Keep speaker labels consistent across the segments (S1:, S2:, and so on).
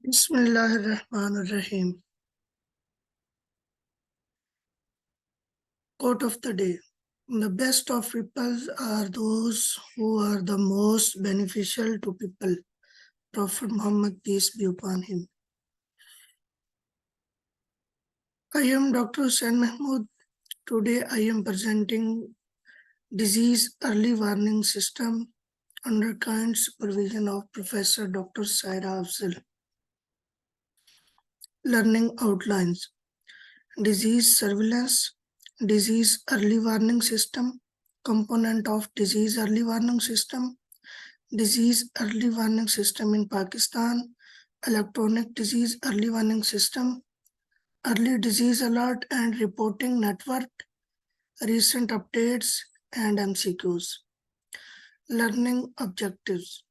S1: Bismillahirrahmanirrahim. Quote of the day. The best of people are those who are the most beneficial to people. Prophet Muhammad, peace be upon him. I am Dr. Hussain Mahmood. Today I am presenting Disease Early Warning System under kind supervision of Professor Dr. Saira Afzal. Learning outlines. Disease surveillance, disease early warning system, component of disease early warning system, disease early warning system in Pakistan, electronic disease early warning system, early disease alert and reporting network, recent updates and MCQs. Learning objectives.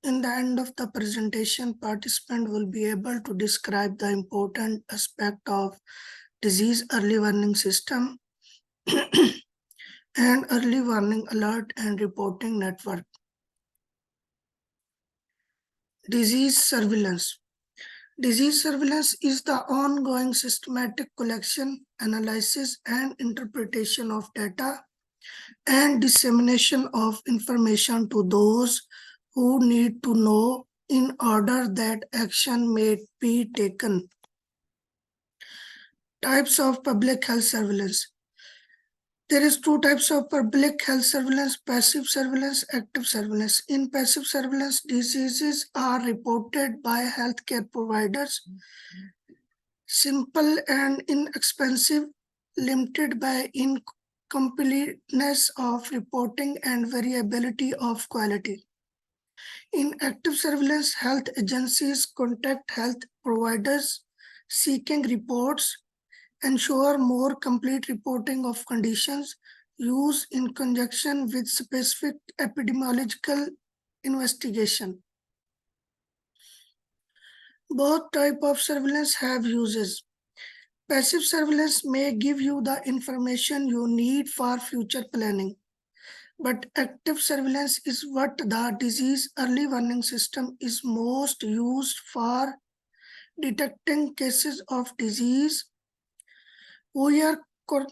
S1: In the end of the presentation, participant will be able to describe the important aspect of disease early warning system and early warning alert and reporting network. Disease surveillance. Disease surveillance is the ongoing systematic collection, analysis, and interpretation of data and dissemination of information to those who need to know in order that action may be taken. Types of public health surveillance. There is two types of public health surveillance, passive surveillance, active surveillance. In passive surveillance, diseases are reported by healthcare providers, simple and inexpensive, limited by incompleteness of reporting and variability of quality. In active surveillance, health agencies contact health providers seeking reports, ensure more complete reporting of conditions, use in conjunction with specific epidemiological investigation. Both types of surveillance have uses. Passive surveillance may give you the information you need for future planning, but active surveillance is what the disease early warning system is most used for, detecting cases of disease. We are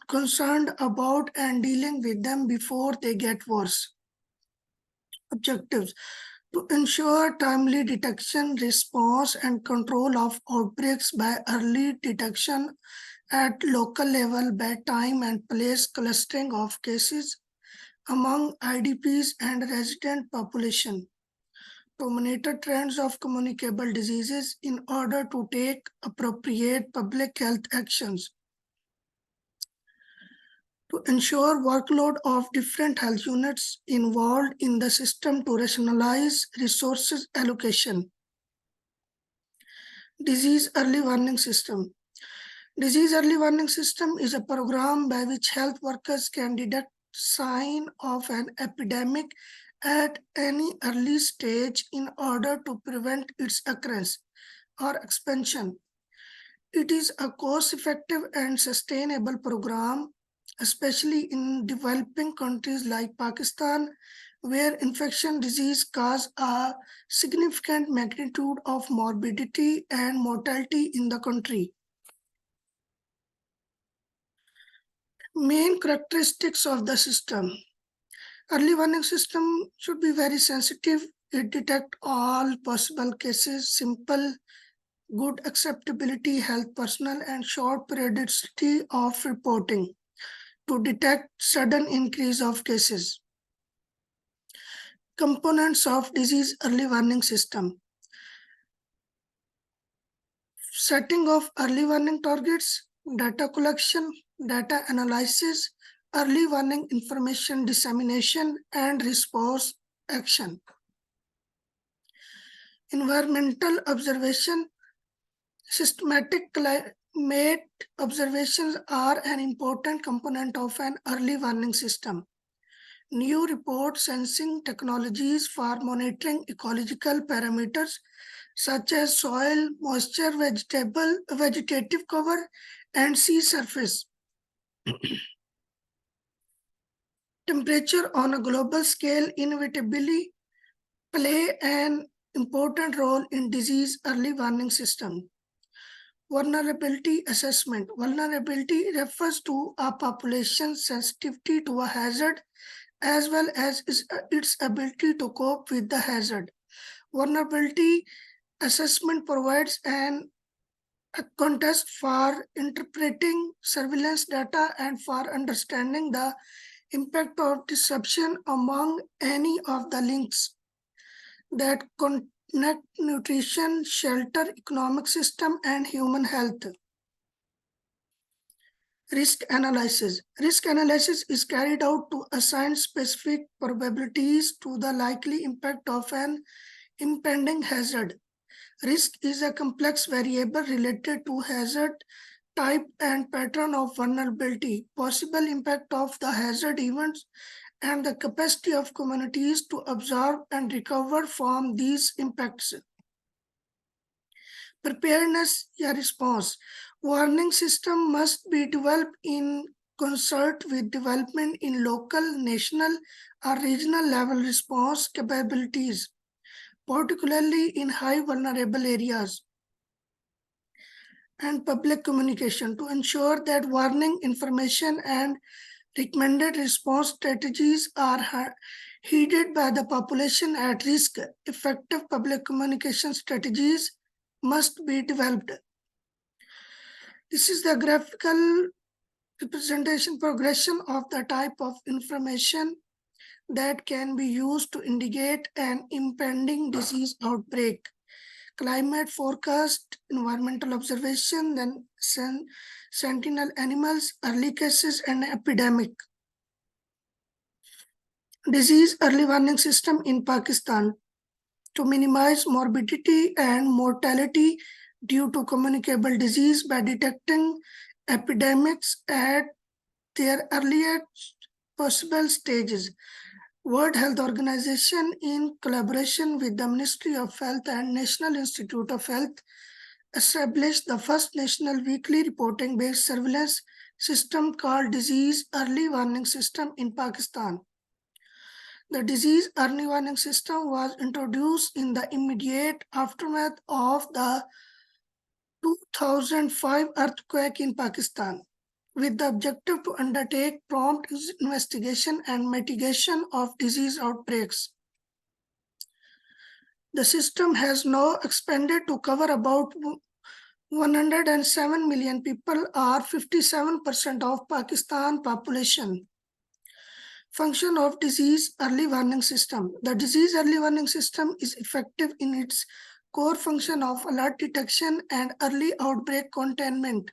S1: concerned about and dealing with them before they get worse. Objectives: to ensure timely detection, response, and control of outbreaks by early detection at local level by time and place clustering of cases among IDPs and resident population. To monitor trends of communicable diseases in order to take appropriate public health actions. To ensure workload of different health units involved in the system to rationalize resources allocation. Disease early warning system. Disease early warning system is a program by which health workers can detect sign of an epidemic at any early stage in order to prevent its occurrence or expansion. It is a cost-effective and sustainable program, especially in developing countries like Pakistan, where infection disease cause a significant magnitude of morbidity and mortality in the country. Main characteristics of the system. Early warning system should be very sensitive. It detects all possible cases, simple, good acceptability, health personnel, and short periodicity of reporting to detect sudden increase of cases. Components of disease early warning system. Setting of early warning targets, data collection, data analysis, early warning information dissemination, and response action. Environmental observation. Systematic climate observations are an important component of an early warning system. New report sensing technologies for monitoring ecological parameters such as soil, moisture, vegetative cover, and sea surface. Temperature on a global scale inevitably play an important role in disease early warning system. Vulnerability assessment. Vulnerability refers to a population's sensitivity to a hazard as well as its ability to cope with the hazard. Vulnerability assessment provides a context for interpreting surveillance data and for understanding the impact of disruption among any of the links that connect nutrition, shelter, economic system, and human health. Risk analysis. Risk analysis is carried out to assign specific probabilities to the likely impact of an impending hazard. Risk is a complex variable related to hazard type and pattern of vulnerability, possible impact of the hazard events, and the capacity of communities to absorb and recover from these impacts. Preparedness या response. Warning system must be developed in concert with development in local, national, or regional level response capabilities, particularly in high vulnerable areas, and public communication to ensure that warning information and recommended response strategies are heeded by the population at risk. Effective public communication strategies must be developed. This is the graphical representation progression of the type of information that can be used to indicate an impending disease outbreak. Climate forecast, environmental observation, then sentinel animals, early cases, and epidemic. Disease early warning system in Pakistan to minimize morbidity and mortality due to communicable disease by detecting epidemics at their earliest possible stages. World Health Organization, in collaboration with the Ministry of Health and National Institute of Health, established the first national weekly reporting-based surveillance system called Disease Early Warning System in Pakistan. The Disease Early Warning System was introduced in the immediate aftermath of the 2005 earthquake in Pakistan, with the objective to undertake prompt investigation and mitigation of disease outbreaks. The system has now expanded to cover about 107 million people, or 57% of Pakistan population. Function of Disease Early Warning System. The Disease Early Warning System is effective in its core function of alert detection and early outbreak containment.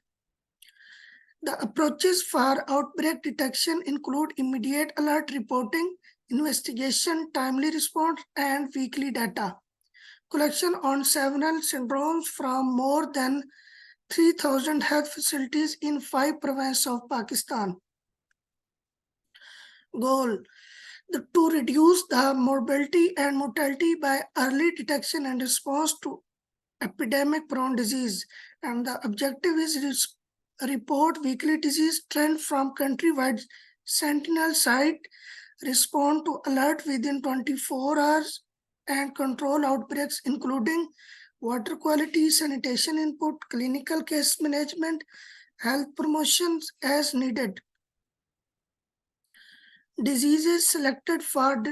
S1: The approaches for outbreak detection include immediate alert reporting, investigation, timely response, and weekly data. Collection on several syndromes from more than 3,000 health facilities in 5 provinces of Pakistan. Goal: to reduce the morbidity and mortality by early detection and response to epidemic-prone disease. And the objective is report weekly disease trend from countrywide sentinel site, respond to alert within 24 hours, and control outbreaks including water quality, sanitation input, clinical case management, health promotions as needed. Diseases selected for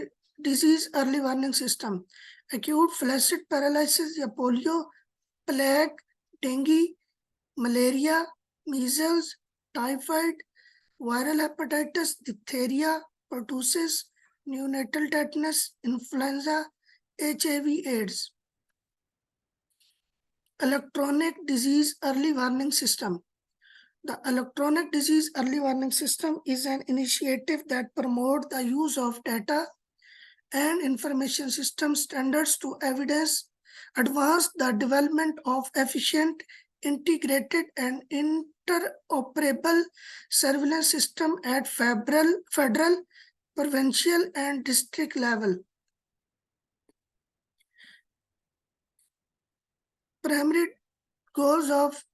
S1: disease early warning system: acute flaccid paralysis या polio, plague, dengue, malaria, measles, typhoid, viral hepatitis, diphtheria, pertussis, neonatal tetanus, influenza, HIV/AIDS. Electronic Disease Early Warning System. The Electronic Disease Early Warning System is an initiative that promotes the use of data and information system standards to advance the development of efficient, integrated, and interoperable surveillance system at federal, provincial, and district level. Primary goals of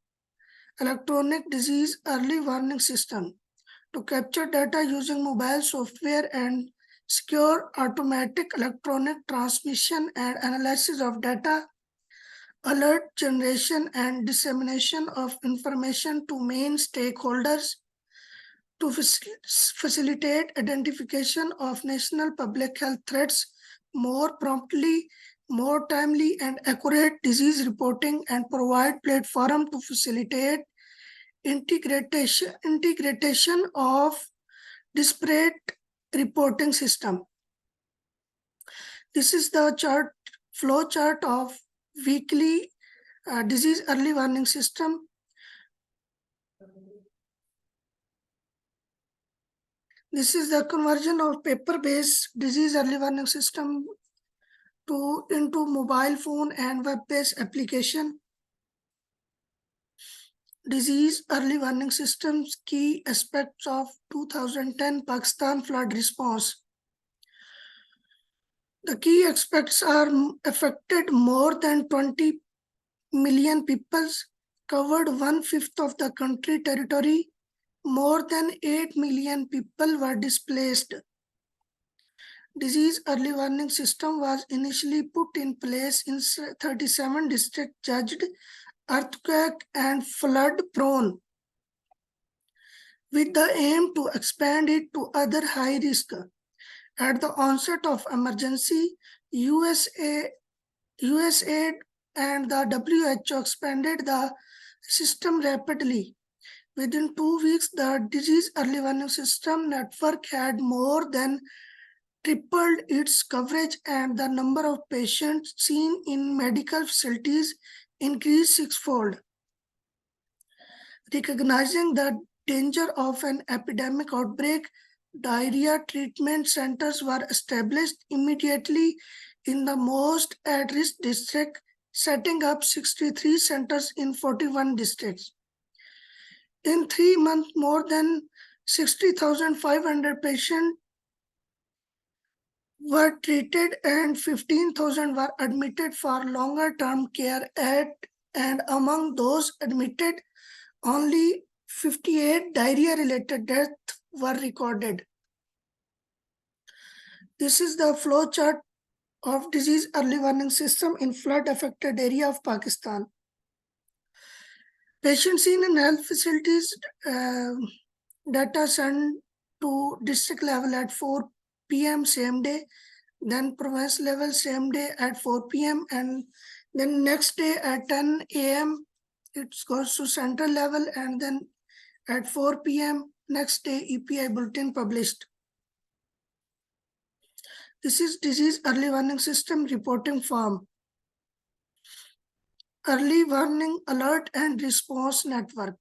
S1: Electronic Disease Early Warning System: to capture data using mobile software and secure automatic electronic transmission and analysis of data, alert generation and dissemination of information to main stakeholders, to facilitate identification of national public health threats more promptly, more timely and accurate disease reporting, and provide platform to facilitate integration of disparate reporting system. This is the flow chart of weekly disease early warning system. This is the conversion of paper-based disease early warning system into mobile phone and web-based application. Disease early warning systems, key aspects of 2010 Pakistan flood response. The key aspects are affected more than 20 million people, covered 1/5 of the country territory. More than 8 million people were displaced. Disease early warning system was initially put in place in 37 districts judged earthquake and flood prone, with the aim to expand it to other high risk. At the onset of emergency, USAID and the WHO expanded the system rapidly. Within 2 weeks, the disease early warning system network had more than tripled its coverage, and the number of patients seen in medical facilities increased sixfold. Recognizing the danger of an epidemic outbreak, diarrhea treatment centers were established immediately in the most at-risk district, setting up 63 centers in 41 districts. In 3 months, more than 60,500 patients were treated and 15,000 were admitted for longer-term care and among those admitted, only 58 diarrhea-related deaths were recorded. This is the flow chart of disease early warning system in flood-affected area of Pakistan. Patients seen in health facilities, data sent to district level at 4 p.m. same day, then province level same day at 4 p.m. and then next day at 10 a.m. it goes to central level, and then at 4 p.m. next day EPI bulletin published. This is disease early warning system reporting form. Early warning alert and response network.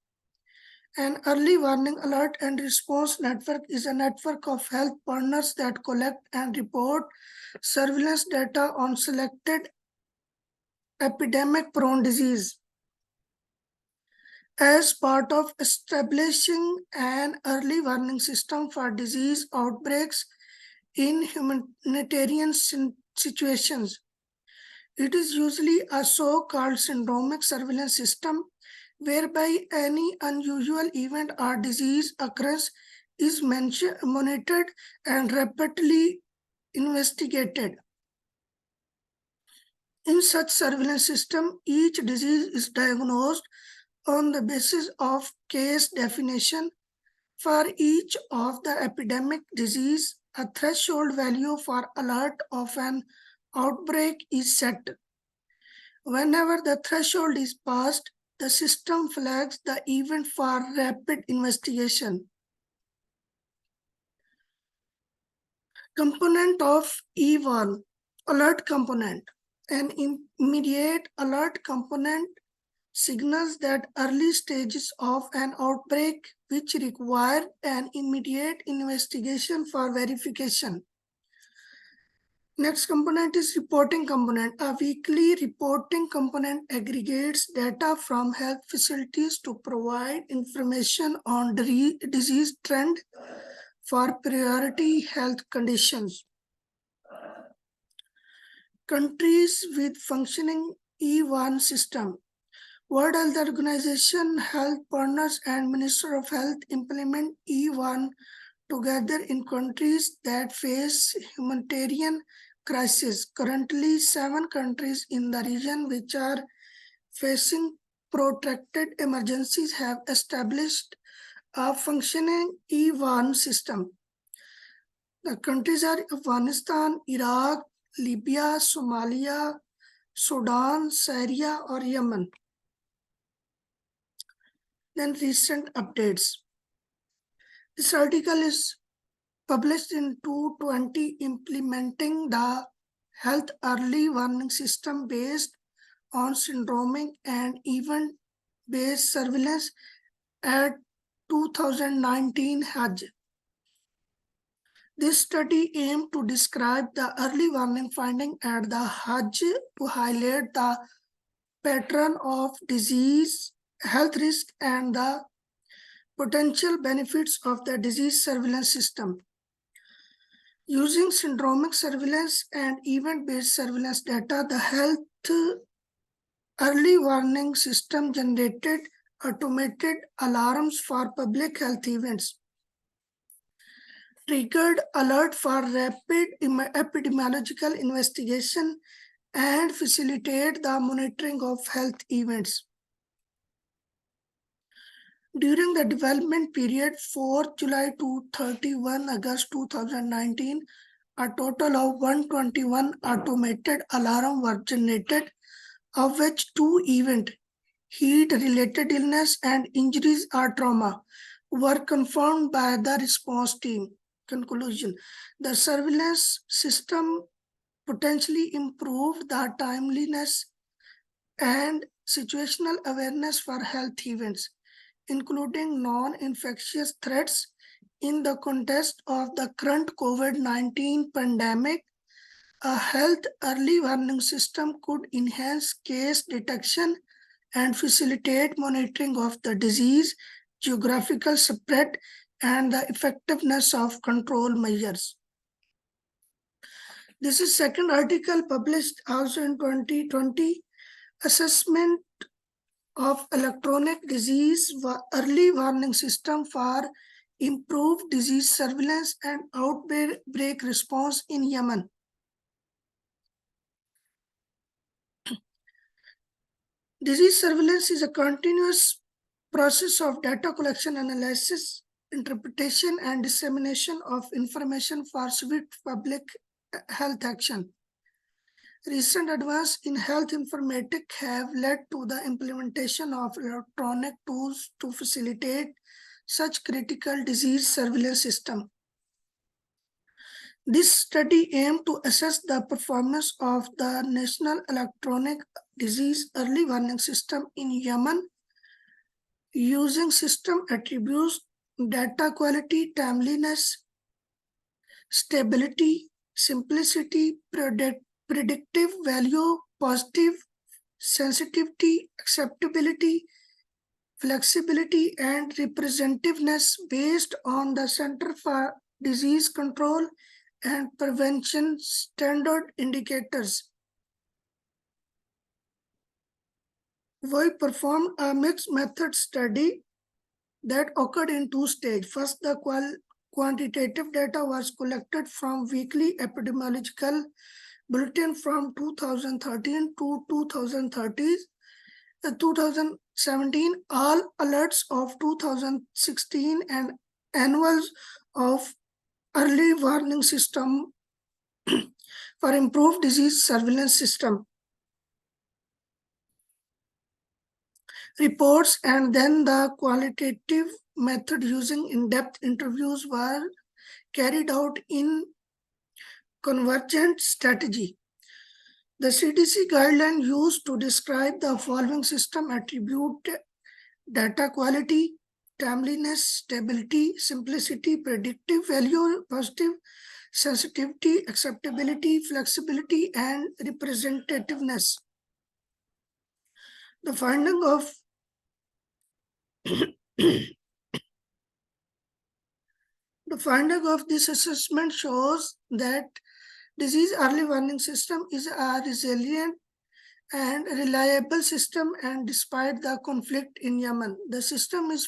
S1: An early warning alert and response network is a network of health partners that collect and report surveillance data on selected epidemic-prone disease. As part of establishing an early warning system for disease outbreaks in humanitarian situations, it is usually a so-called syndromic surveillance system whereby any unusual event or disease occurrence is monitored and rapidly investigated. In such surveillance system, each disease is diagnosed on the basis of case definition. For each of the epidemic disease, a threshold value for alert of an outbreak is set. Whenever the threshold is passed, the system flags the event for rapid investigation. Component of E1, alert component. An immediate alert component signals that early stages of an outbreak which require an immediate investigation for verification. Next component is reporting component. A weekly reporting component aggregates data from health facilities to provide information on disease trend for priority health conditions. Countries with functioning E1 system. World Health Organization, health partners, and Minister of Health implement E1 together in countries that face humanitarian crisis. Currently, 7 countries in the region which are facing protracted emergencies have established a functioning e-warn system. The countries are Afghanistan, Iraq, Libya, Somalia, Sudan, Syria, or Yemen. Then recent updates. This article is published in 2020 implementing the health early warning system based on syndromic and event-based surveillance at 2019 Hajj. This study aimed to describe the early warning finding at the Hajj to highlight the pattern of disease, health risk, and the potential benefits of the disease surveillance system. Using syndromic surveillance and event-based surveillance data, the health early warning system generated automated alarms for public health events, triggered alert for rapid epidemiological investigation, and facilitate the monitoring of health events. During the development period 4 July to 31 August 2019, a total of 121 automated alarms were generated, of which 2 event, heat-related illness and injuries or trauma, were confirmed by the response team. Conclusion: the surveillance system potentially improved the timeliness and situational awareness for health events, including non-infectious threats. In the context of the current COVID-19 pandemic, a health early warning system could enhance case detection and facilitate monitoring of the disease, geographical spread, and the effectiveness of control measures. This is second article published also in 2020, Assessment of Electronic Disease Early Warning System for Improved Disease Surveillance and Outbreak Response in Yemen. Disease surveillance is a continuous process of data collection, analysis, interpretation, and dissemination of information for swift public health action. Recent advances in health informatics have led to the implementation of electronic tools to facilitate such critical disease surveillance system. This study aimed to assess the performance of the National Electronic Disease Early Warning System in Yemen using system attributes, data quality, timeliness, stability, simplicity, predictive value, positive, sensitivity, acceptability, flexibility, and representativeness based on the Center for Disease Control and Prevention standard indicators. We performed a mixed method study that occurred in 2 stages. First, the quantitative data was collected from weekly epidemiological bulletin from 2013 to 2017, all alerts of 2016, and annuals of early warning system for improved disease surveillance system reports, and then the qualitative method using in-depth interviews were carried out in convergent strategy. The CDC guideline used to describe the following system attribute: data quality, timeliness, stability, simplicity, predictive value, positive, sensitivity, acceptability, flexibility, and representativeness. The finding of this assessment shows that disease early warning system is a resilient and reliable system, and despite the conflict in Yemen, the system is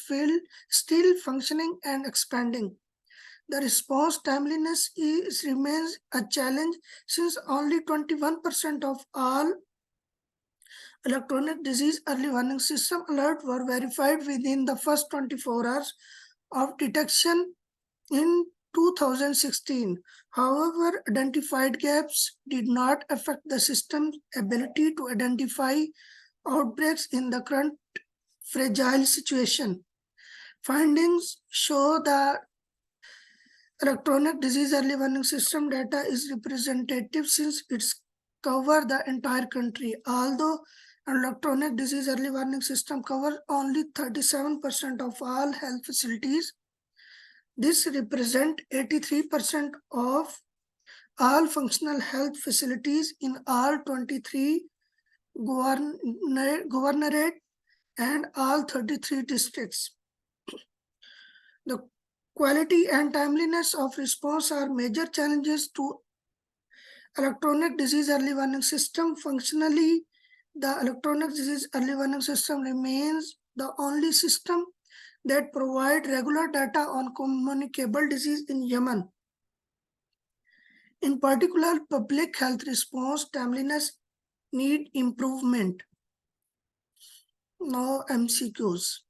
S1: still functioning and expanding. The response timeliness remains a challenge since only 21% of all electronic disease early warning system alerts were verified within the first 24 hours of detection in 2016. However, identified gaps did not affect the system's ability to identify outbreaks in the current fragile situation. Findings show that electronic disease early warning system data is representative since it's cover the entire country. Although electronic disease early warning system covers only 37% of all health facilities, this represents 83% of all functional health facilities in all 23 governorate and all 33 districts. The quality and timeliness of response are major challenges to electronic disease early warning system. Functionally, the electronic disease early warning system remains the only system that provide regular data on communicable disease in Yemen. In particular, public health response timeliness need improvement. Now MCQs.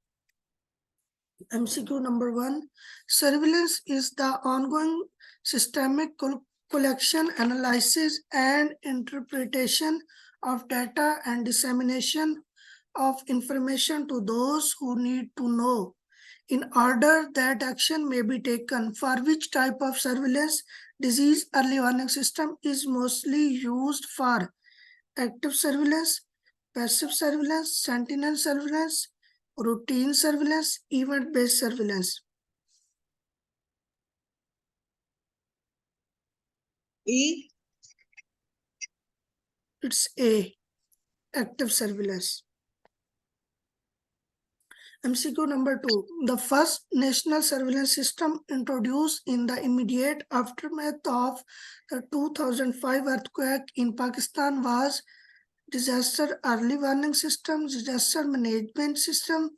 S1: MCQ number 1, surveillance is the ongoing systemic collection, analysis, and interpretation of data and dissemination of information to those who need to know in order that action may be taken. For which type of surveillance disease early warning system is mostly used for? Active surveillance, passive surveillance, sentinel surveillance, routine surveillance, event-based surveillance.
S2: E.
S1: It's A, active surveillance. MCQ number 2. The first national surveillance system introduced in the immediate aftermath of the 2005 earthquake in Pakistan was disaster early warning system, disaster management system,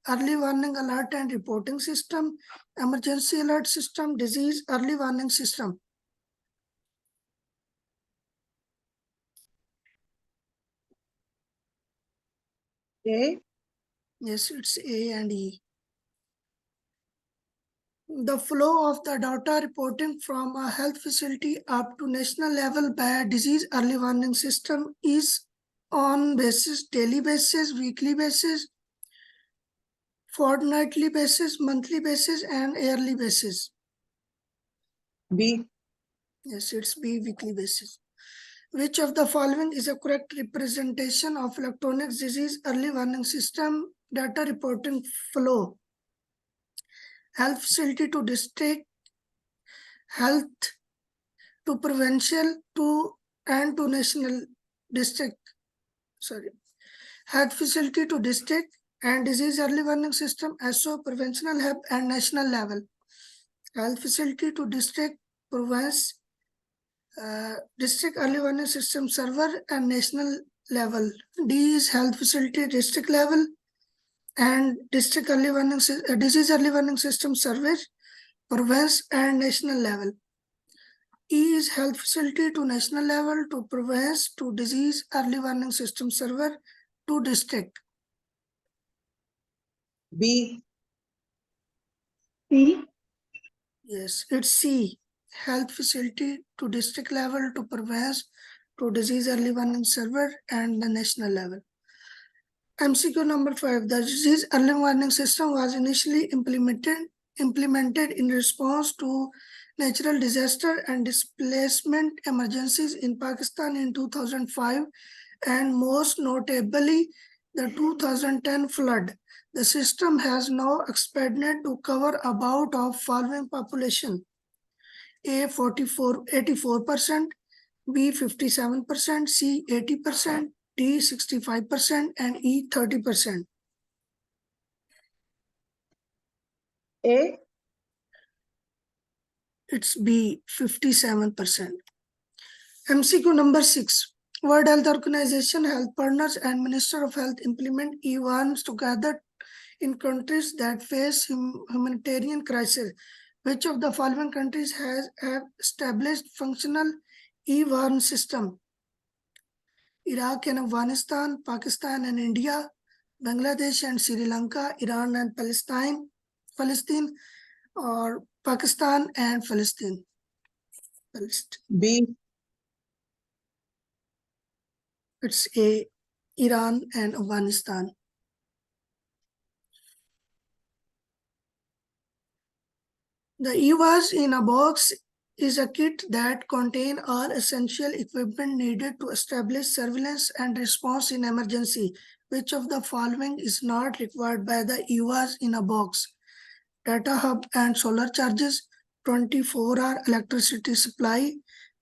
S1: early warning alert and reporting system, emergency alert system, disease early warning system.
S2: A.
S1: Yes, it's A and E. The flow of the data reporting from a health facility up to national level by a disease early warning system is on daily basis, weekly basis, fortnightly basis, monthly basis, and yearly basis.
S2: B.
S1: Yes, it's B, weekly basis. Which of the following is a correct representation of electronic disease early warning system data reporting flow? Health facility to district, health to provincial to and to national district. Health facility to district and disease early warning system SO provincial hub and national level. Health facility to district, province, district early warning system server and national level. D is health facility district level and district early warning disease early warning system service, province and national level. E is health facility to national level to province to disease early warning system server to district.
S2: B.
S1: C. Yes, it's C. Health facility to district level to province to disease early warning server and the national level. MCQ number 5. The disease early warning system was initially implemented in response to natural disaster and displacement emergencies in Pakistan in 2005 and most notably the 2010 flood. The system has now expanded to cover about of following population: A 84%, B 57%, C 80%, D 65%, and E 30%.
S2: A.
S1: It's B 57%. MCQ number 6. World Health Organization, health partners, and Minister of Health implement E1s together in countries that face humanitarian crisis. Which of the following countries has established functional e-warn system? Iraq and Afghanistan, Pakistan and India, Bangladesh and Sri Lanka, Iran and Palestine, or Pakistan and Palestine.
S2: B,
S1: It's A, Iran and Afghanistan. The EVAS in a box is a kit that contains all essential equipment needed to establish surveillance and response in emergency. Which of the following is not required by the EVAS in a box? Data hub and solar charges, 24-hour electricity supply,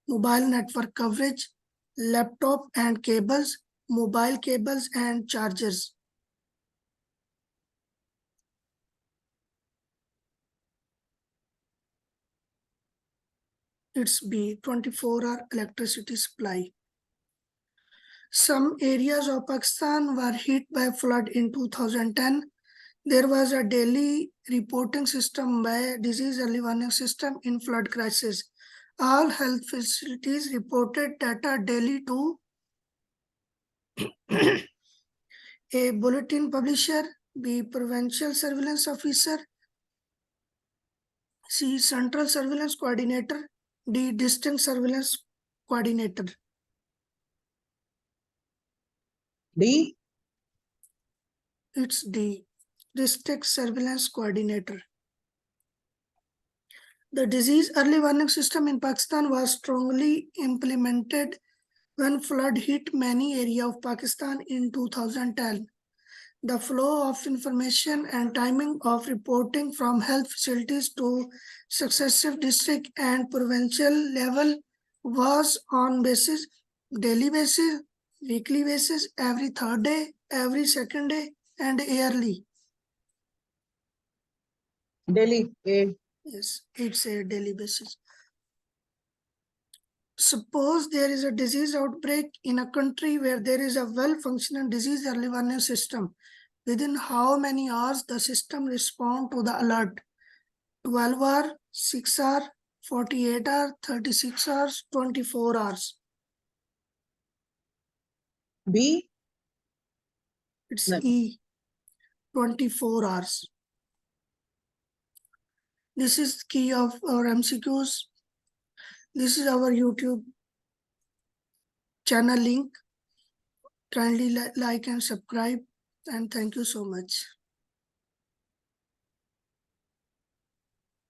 S1: mobile network coverage, laptop and cables, mobile cables and chargers. It's B, 24-hour electricity supply. Some areas of Pakistan were hit by flood in 2010. There was a daily reporting system by disease early warning system in flood crisis. All health facilities reported data daily to A bulletin publisher, B provincial surveillance officer, C central surveillance coordinator, D distant surveillance coordinator.
S2: D,
S1: It's D district surveillance coordinator. The disease early warning system in Pakistan was strongly implemented when flood hit many areas of Pakistan in 2010. The flow of information and timing of reporting from health facilities to successive district and provincial level was on daily basis, weekly basis, every third day, every second day, and yearly.
S2: Delhi, A.
S1: Yes, it's a daily basis. Suppose there is a disease outbreak in a country where there is a well-functioning disease early warning system. Within how many hours the system responds to the alert? 12 hours, 6 hours, 48 hours, 36 hours, 24 hours.
S2: B,
S1: It's
S2: no.
S1: E, 24 hours. This is key of our MCQs. This is our YouTube channel link. Kindly like and subscribe, and thank you so much.